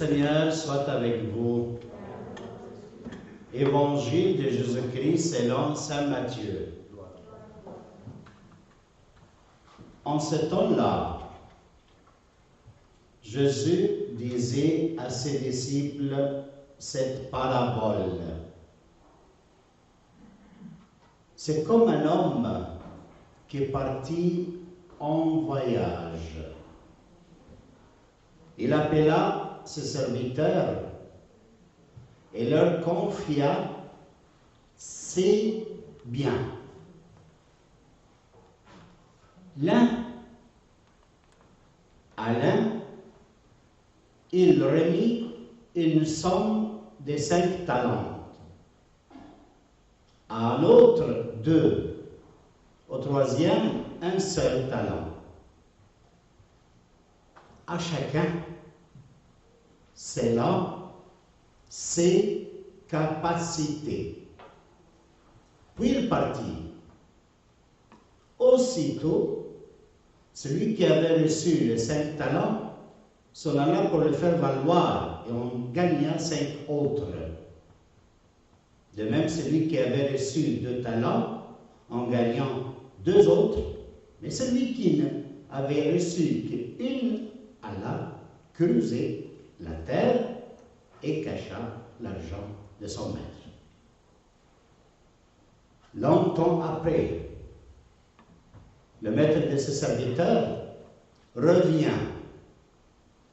Seigneur soit avec vous. Évangile de Jésus-Christ selon saint Matthieu. En ce temps-là, Jésus disait à ses disciples cette parabole. C'est comme un homme qui est parti en voyage. Il appela ses serviteurs et leur confia ses biens. À l'un, il remit une somme de 5 talents, à un autre 2, au troisième un seul talent. À chacun, selon ses capacités. Puis il partit. Aussitôt, celui qui avait reçu les 5 talents s'en alla pour le faire valoir et on gagna 5 autres. De même, celui qui avait reçu 2 talents en gagnant 2 autres, mais celui qui n'avait reçu qu'une alla creuser la terre et cacha l'argent de son maître. Longtemps après, le maître de ses serviteurs revient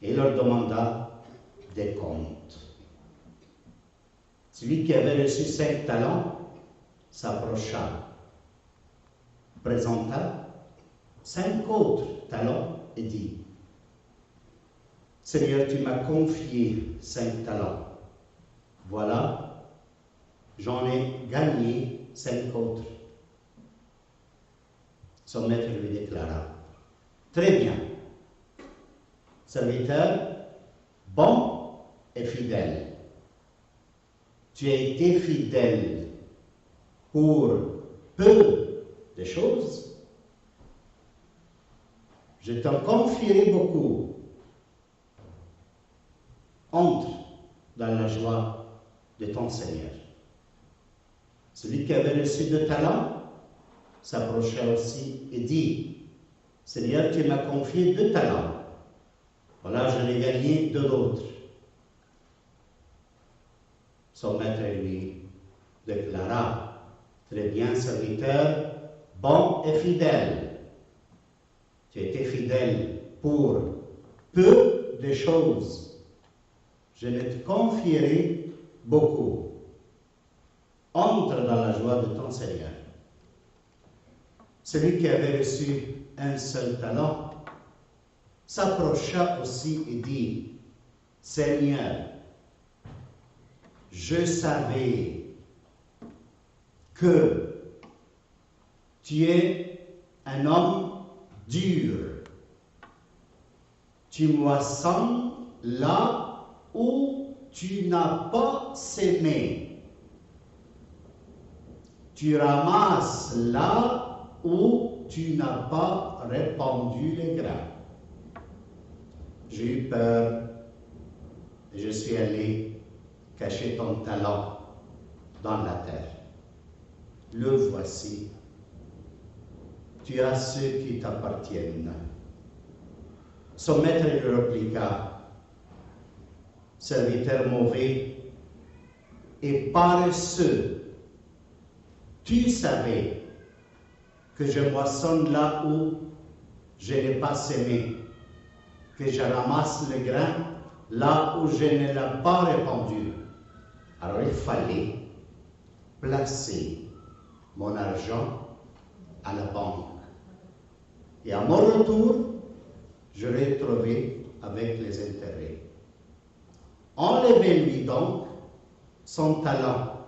et leur demanda des comptes. Celui qui avait reçu 5 talents s'approcha, présenta 5 autres talents et dit: Seigneur, tu m'as confié 5 talents. Voilà, j'en ai gagné 5 autres. Son maître lui déclara: Très bien, serviteur, bon et fidèle. Tu as été fidèle pour peu de choses. Je t'en confierai beaucoup. Entre dans la joie de ton Seigneur. Celui qui avait reçu 2 talents s'approcha aussi et dit: Seigneur, tu m'as confié 2 talents. Voilà, j'en ai gagné 2 autres. Son maître lui déclara: Très bien, serviteur, bon et fidèle. Tu as été fidèle pour peu de choses. Je ne te confierai beaucoup. Entre dans la joie de ton Seigneur. Celui qui avait reçu un seul talent s'approcha aussi et dit: Seigneur, je savais que tu es un homme dur. Tu moissonnes là où tu n'as pas sémé. Tu ramasses là où tu n'as pas répandu les grains. J'ai eu peur et je suis allé cacher ton talent dans la terre. Le voici. Tu as ceux qui t'appartiennent. Son maître lui répliqua: Serviteur mauvais et paresseux, tu savais que je moissonne là où je n'ai pas sémé, que je ramasse le grain là où je ne l'ai pas répandu. Alors il fallait placer mon argent à la banque. Et à mon retour, je l'ai trouvé avec les intérêts. Enlevez-lui donc son talent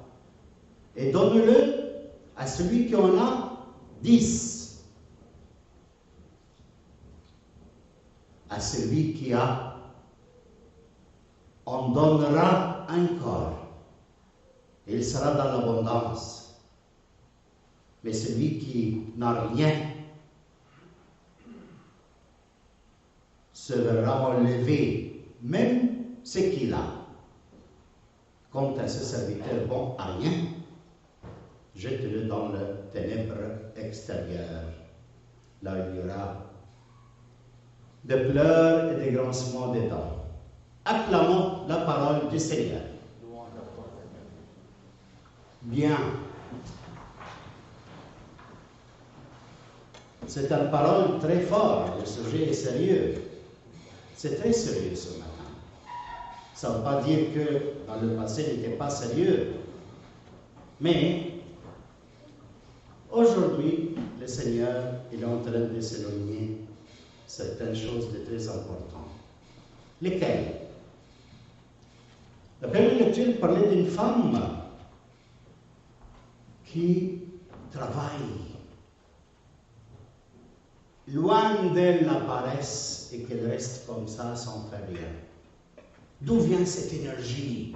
et donne-le à celui qui en a 10. À celui qui a, on donnera encore. Il sera dans l'abondance. Mais celui qui n'a rien se verra enlevé même ce qu'il a. Quant à ce serviteur bon à rien, jette-le dans le ténèbre extérieur. Là, il y aura des pleurs et des grincements des dents. Acclamons la parole du Seigneur. Bien. C'est une parole très forte, le sujet est sérieux. C'est très sérieux ce matin. Ça ne veut pas dire que dans le passé, il n'était pas sérieux. Mais aujourd'hui, le Seigneur il est en train de s'éloigner certaines choses de très importantes. Lesquelles? La première lecture parlait d'une femme qui travaille. Loin d'elle la paresse et qu'elle reste comme ça sans faire rien. D'où vient cette énergie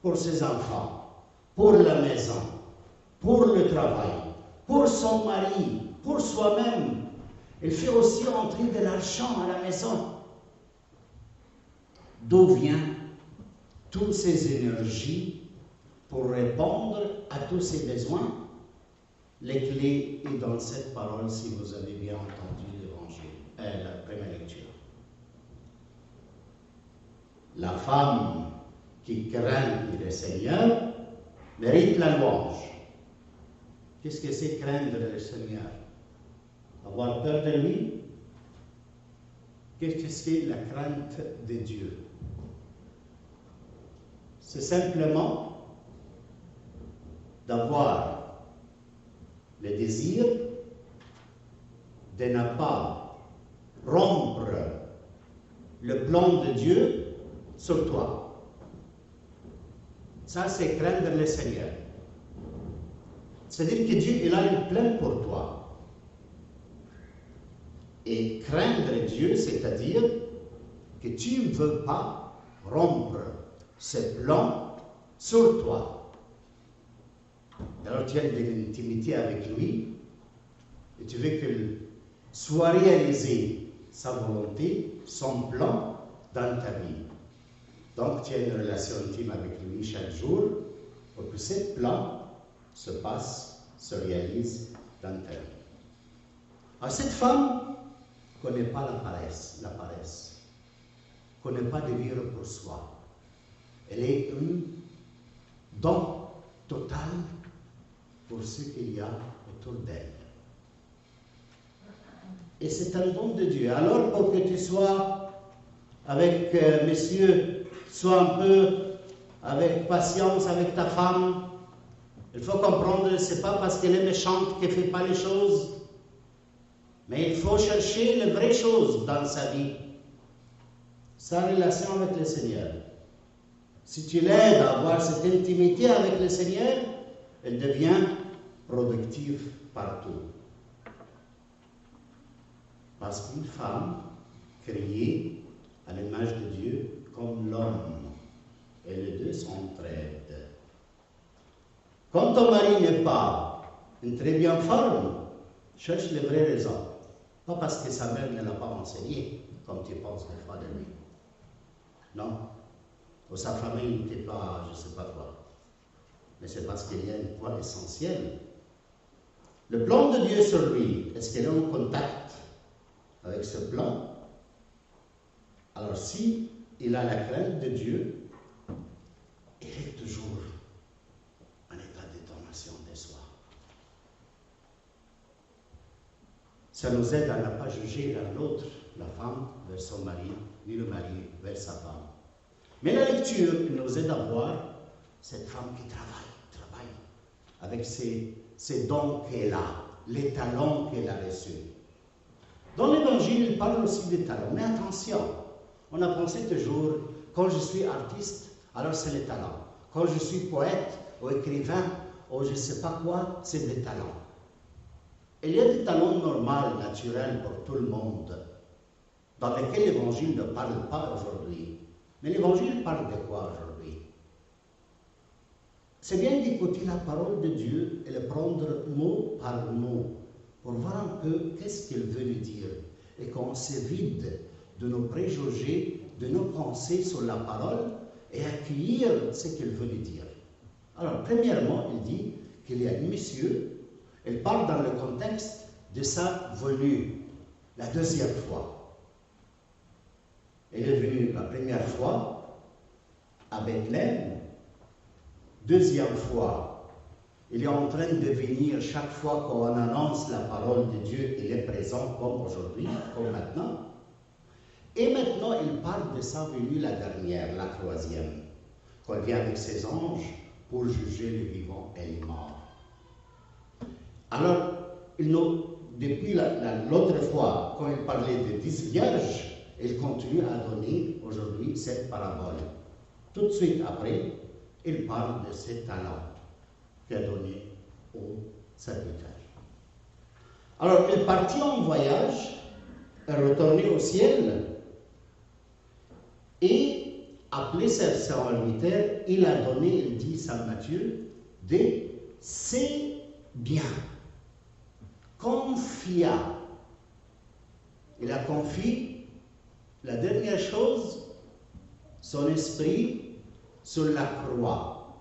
pour ses enfants, pour la maison, pour le travail, pour son mari, pour soi-même? Elle fait aussi entrer de l'argent à la maison. D'où viennent toutes ces énergies pour répondre à tous ces besoins? Les clés sont dans cette parole si vous avez bien entendu l'évangile, la première lecture. La femme qui craint le Seigneur mérite la louange. Qu'est-ce que c'est craindre le Seigneur? Avoir peur de lui? Qu'est-ce que c'est la crainte de Dieu? C'est simplement d'avoir le désir de ne pas rompre le plan de Dieu sur toi. Ça, c'est craindre le Seigneur. C'est-à-dire que Dieu, il a un plan pour toi. Et craindre Dieu, c'est-à-dire que tu ne veux pas rompre ce plan sur toi. Alors tu as de l'intimité avec lui et tu veux qu'il soit réalisé sa volonté, son plan dans ta vie. Donc tu as une relation intime avec lui chaque jour pour que ce plan se passe, se réalise dans ta vie. Alors cette femme ne connaît pas la paresse, ne connaît pas de vivre pour soi. Elle est un don total pour ce qu'il y a autour d'elle. Et c'est un don de Dieu. Alors pour que tu sois avec messieurs, sois un peu avec patience avec ta femme, il faut comprendre que ce n'est pas parce qu'elle est méchante qu'elle ne fait pas les choses, mais il faut chercher les vraies choses dans sa vie. Sa relation avec le Seigneur. Si tu l'aides à avoir cette intimité avec le Seigneur, elle devient productive partout. Parce qu'une femme créée à l'image de Dieu comme l'homme, et les deux s'entraident. Quand ton mari n'est pas une très bien forme, cherche les vraies raisons. Pas parce que sa mère ne l'a pas enseigné, comme tu penses des fois de lui. Non. Ou sa famille n'était pas, je ne sais pas quoi. Mais c'est parce qu'il y a un point essentiel. Le plan de Dieu sur lui, est-ce qu'il est en contact avec ce plan? Alors si il a la crainte de Dieu, il est toujours en état de donation de soi. Ça nous aide à ne pas juger l'un l'autre, la femme vers son mari, ni le mari vers sa femme. Mais la lecture nous aide à voir cette femme qui travaille avec ses dons qu'elle a, les talents qu'elle a reçus. Dans l'Évangile, il parle aussi des talents. Mais attention, on a pensé toujours, quand je suis artiste, alors c'est les talents. Quand je suis poète ou écrivain, ou je ne sais pas quoi, c'est des talents. Il y a des talents normaux, naturels pour tout le monde, dans lesquels l'Évangile ne parle pas aujourd'hui. Mais l'Évangile parle de quoi aujourd'hui? C'est bien d'écouter la parole de Dieu et le prendre mot par mot pour voir un peu qu'est-ce qu'il veut nous dire et qu'on se vide de nos préjugés, de nos pensées sur la parole et accueillir ce qu'il veut nous dire. Alors, premièrement, il dit qu'il y a un monsieur, il parle dans le contexte de sa venue, la deuxième fois. Il est venu la première fois à Bethléem, deuxième fois, il est en train de venir chaque fois qu'on annonce la parole de Dieu, il est présent comme aujourd'hui, comme maintenant. Et maintenant, il parle de sa venue la dernière, la troisième, quand il vient avec ses anges pour juger les vivants et les morts. Alors, depuis l'autre fois, quand il parlait de 10 vierges, il continue à donner aujourd'hui cette parabole. Tout de suite après, il parle de ses talents qu'il a donnés aux serviteurs. Alors, il partit en voyage, est retourné au ciel, et appelé ses serviteurs, il a donné, il dit Saint Matthieu, de ses biens. Confia. Il a confié la dernière chose, son esprit sur la croix.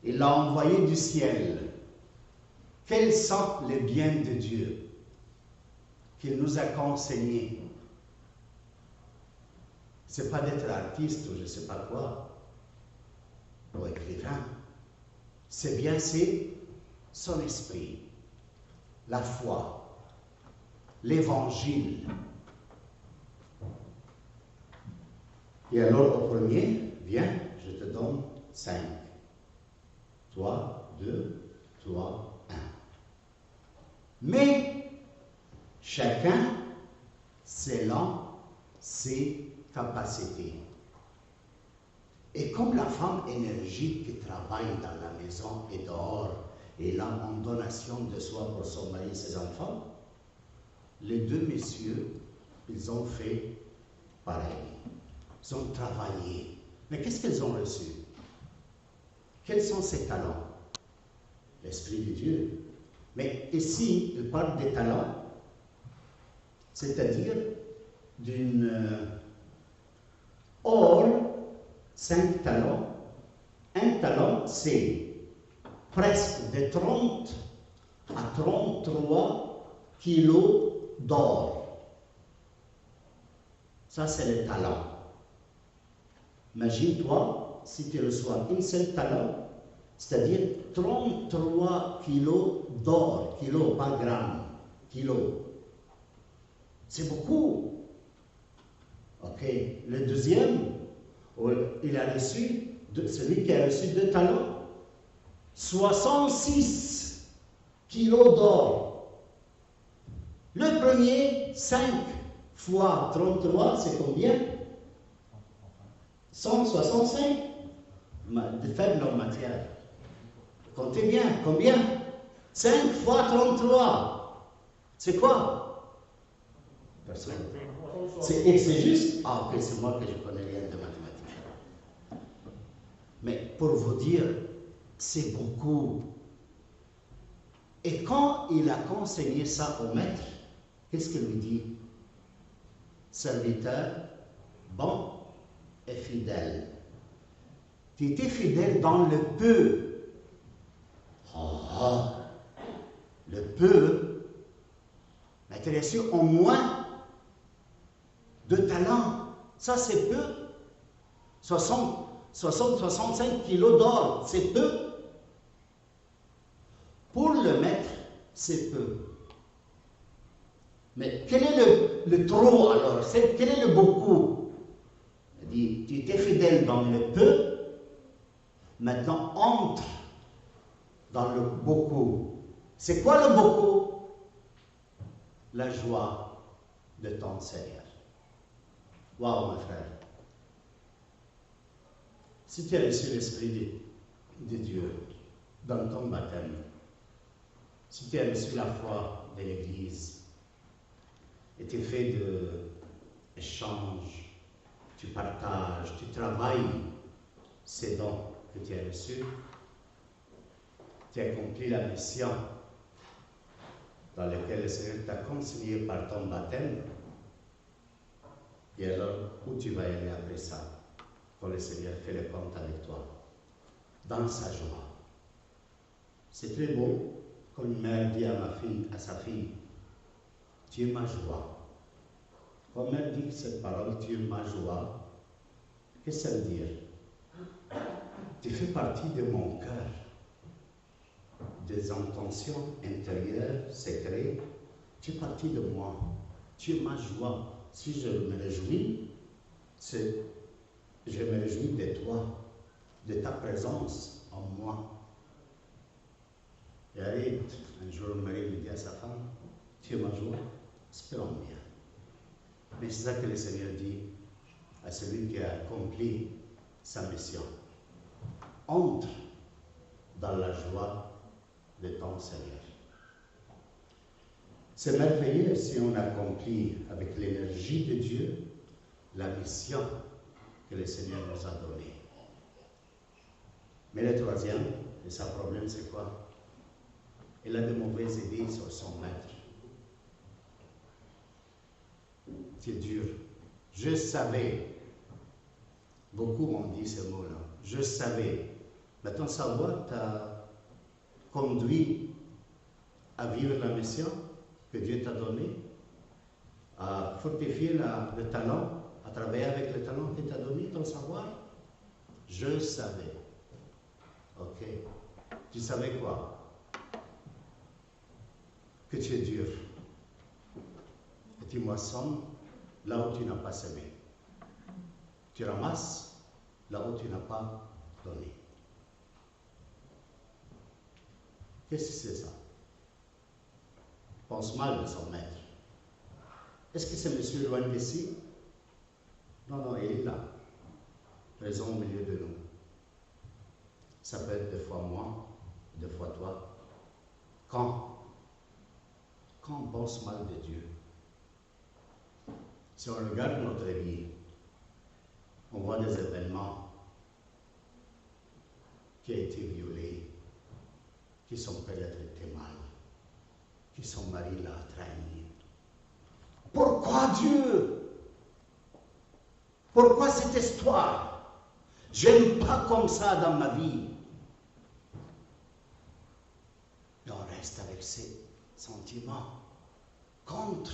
Il l'a envoyé du ciel. Quels sont les biens de Dieu qu'il nous a enseignés? Ce n'est pas d'être artiste ou je ne sais pas quoi, ou écrivain. C'est bien, c'est son esprit, la foi, l'évangile. Et alors, au premier, viens, je te donne 5. Toi, 2, toi, 1. Mais chacun selon ses capacités. Et comme la femme énergique qui travaille dans la maison et dehors, et là en donation de soi pour son mari et ses enfants, les deux messieurs, ils ont fait pareil. Ils ont travaillé. Mais qu'est-ce qu'ils ont reçu? Quels sont ces talents? L'Esprit de Dieu. Mais ici, il parle des talents, c'est-à-dire or, 5 talents. Un talent, c'est presque de 30 à 33 kilos d'or. Ça, c'est le talent. Imagine-toi, si tu reçois un seul talent, c'est-à-dire 33 kilos d'or, kilos, pas grammes, kilos. C'est beaucoup. Ok. Le deuxième, il a reçu, celui qui a reçu 2 talents, 66 kilos d'or. Le premier, 5 fois 33, c'est combien? 165. De faible en matière. Comptez bien, combien? 5 fois 33. C'est quoi? Personne. C'est juste? Ah, ok, c'est moi que je connais rien de mathématiques. Mais pour vous dire, c'est beaucoup. Et quand il a enseigné ça au maître, qu'est-ce qu'il lui dit? Serviteur, bon et fidèle. Tu étais fidèle dans le peu. Oh, le peu, mais tu as reçu au moins 2 talents. Ça, c'est peu. 65 kilos d'or, c'est peu. Pour le maître, c'est peu. Mais quel est le trop alors? Quel est le beaucoup? Il dit, tu étais fidèle dans le peu, maintenant entre dans le beaucoup. C'est quoi le beaucoup? La joie de ton Seigneur. Waouh, mes frères. Si tu as reçu l'Esprit de Dieu dans ton baptême, si tu as reçu la foi de l'Église, et tu fais d'échanges, tu partages, tu travailles ces dons que tu as reçus, tu as accompli la mission dans laquelle le Seigneur t'a consigné par ton baptême, Et alors, où tu vas aller après ça? Quand le Seigneur fait le compte avec toi, dans sa joie. C'est très beau quand une mère dit à sa fille, tu es ma joie. Quand une mère dit cette parole, tu es ma joie, qu'est-ce que ça veut dire? Tu fais partie de mon cœur, des intentions intérieures, secrètes. Tu es partie de moi. Tu es ma joie. Si je me réjouis, je me réjouis de toi, de ta présence en moi. Et arrête, un jour, Marie lui dit à sa femme, tu es ma joie, espérons bien. Mais c'est ça que le Seigneur dit à celui qui a accompli sa mission. Entre dans la joie de ton Seigneur. C'est merveilleux si on accomplit avec l'énergie de Dieu la mission que le Seigneur nous a donnée. Mais le troisième, et son problème, c'est quoi? Il a de mauvaises idées sur son maître. C'est dur. Je savais. Beaucoup m'ont dit ce mot-là. Je savais. Mais ton savoir t'a conduit à vivre la mission que Dieu t'a donnée, à fortifier le talent, à travailler avec le talent qu'il t'a donné, ton savoir. Je savais. Ok. Tu savais quoi? Que tu es dur. Que tu moissonnes là où tu n'as pas semé. Tu ramasses là où tu n'as pas donné. Qu'est-ce que c'est ça? Pense mal de son maître. Est-ce que c'est monsieur loin d'ici? Non, non, il est là, présent au milieu de nous. Ça peut être des fois moi, des fois toi. Quand on pense mal de Dieu, si on regarde notre vie, on voit des événements qui ont été violés, qui son père a traité mal, qui son mari l'a trahi. Pourquoi Dieu? Pourquoi cette histoire? Je n'aime pas comme ça dans ma vie. Et on reste avec ces sentiments contre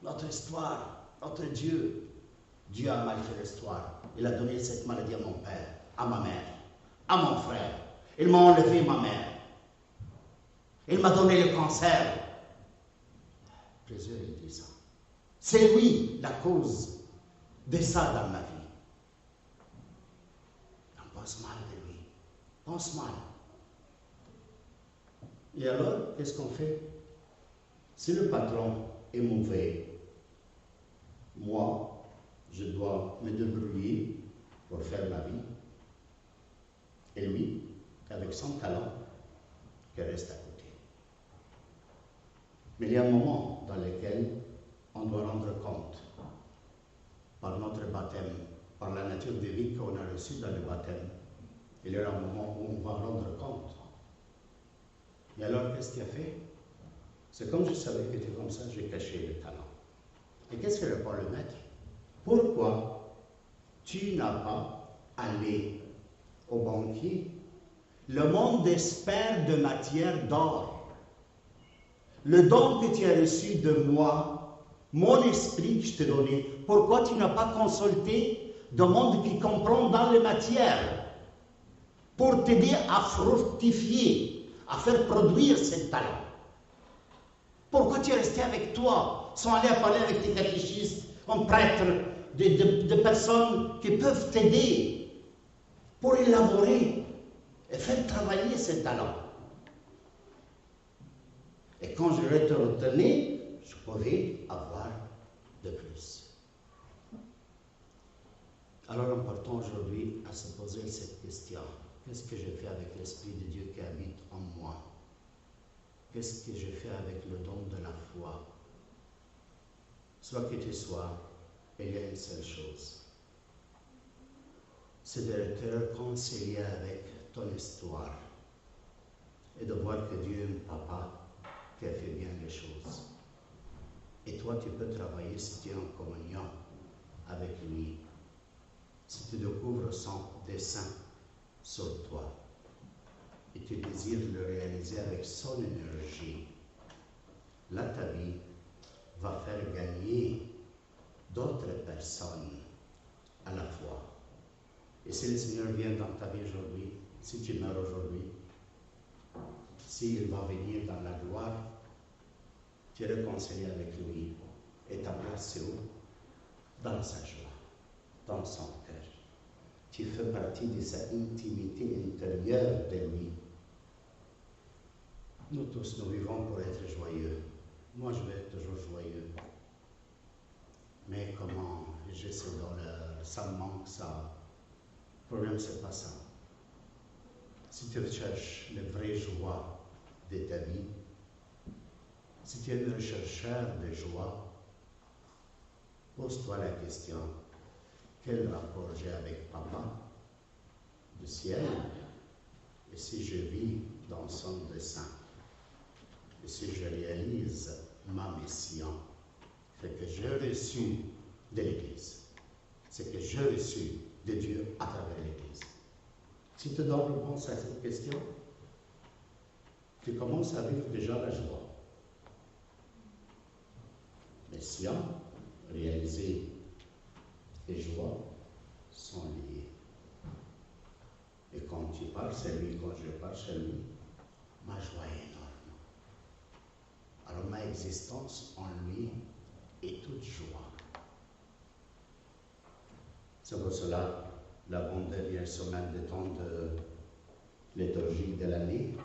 notre histoire, notre Dieu. Dieu a mal fait l'histoire. Il a donné cette maladie à mon père, à ma mère, à mon frère. Il m'a enlevé ma mère. Il m'a donné le cancer. Plusieurs il dit ça. C'est lui la cause de ça dans ma vie. On pense mal de lui. Pense mal. Et alors, qu'est-ce qu'on fait? Si le patron est mauvais, moi, je dois me débrouiller pour faire ma vie. Et lui, avec son talent, qui reste à côté. Mais il y a un moment dans lequel on doit rendre compte, par notre baptême, par la nature de vie qu'on a reçue dans le baptême. Il y aura un moment où on va rendre compte. Et alors, qu'est-ce qu'il a fait? C'est comme je savais que tu étais comme ça, j'ai caché le talent. Et qu'est-ce que répond le maître? Pourquoi tu n'as pas allé au banquier? Le monde espère de matière d'or. Le don que tu as reçu de moi, mon esprit que je t'ai donné, pourquoi tu n'as pas consulté le monde qui comprend dans les matières pour t'aider à fructifier, à faire produire ce talent? Pourquoi tu es resté avec toi, sans aller parler avec des catéchistes, un prêtre, des personnes qui peuvent t'aider pour élaborer et faire travailler ce talent? Et quand je vais te retenir, je pouvais avoir de plus. Alors, important aujourd'hui à se poser cette question. Qu'est-ce que je fais avec l'Esprit de Dieu qui habite en moi? Qu'est-ce que je fais avec le don de la foi? Soit que tu sois, il y a une seule chose. C'est de te réconcilier avec ton histoire et de voir que Dieu est un papa qui a fait bien les choses. Et toi, tu peux travailler si tu es en communion avec lui, si tu découvres son dessein sur toi et tu désires le réaliser avec son énergie, là ta vie va faire gagner d'autres personnes à la foi. Et si le Seigneur vient dans ta vie aujourd'hui, si tu meurs aujourd'hui, s'il va venir dans la gloire, tu es réconcilié avec lui. Et ta place, c'est où? Dans sa joie, dans son cœur. Tu fais partie de sa intimité intérieure de lui. Nous tous, nous vivons pour être joyeux. Moi, je vais être toujours joyeux. Mais comment? J'ai ce douleur, ça me manque ça. Le problème, c'est pas ça. Si tu cherches la vraie joie de ta vie, si tu es un rechercheur de joie, pose-toi la question, quel rapport j'ai avec Papa du ciel? Et si je vis dans son dessein? Et si je réalise ma mission? Ce que j'ai reçu de l'Église, ce que j'ai reçu de Dieu à travers l'Église. Si tu donnes réponse à cette question, tu commences à vivre déjà la joie. Mission, réaliser et joie sont liés. Et quand tu parles chez lui, quand je parle chez lui, ma joie est énorme. Alors ma existence en lui est toute joie. C'est pour cela, l'avant-dernière semaine de temps de liturgique de l'année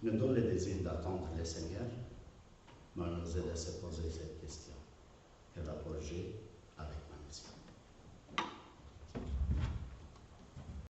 nous donne le désir d'attendre le Seigneur, mais nous aide à se poser cette question. Quel rapport j'ai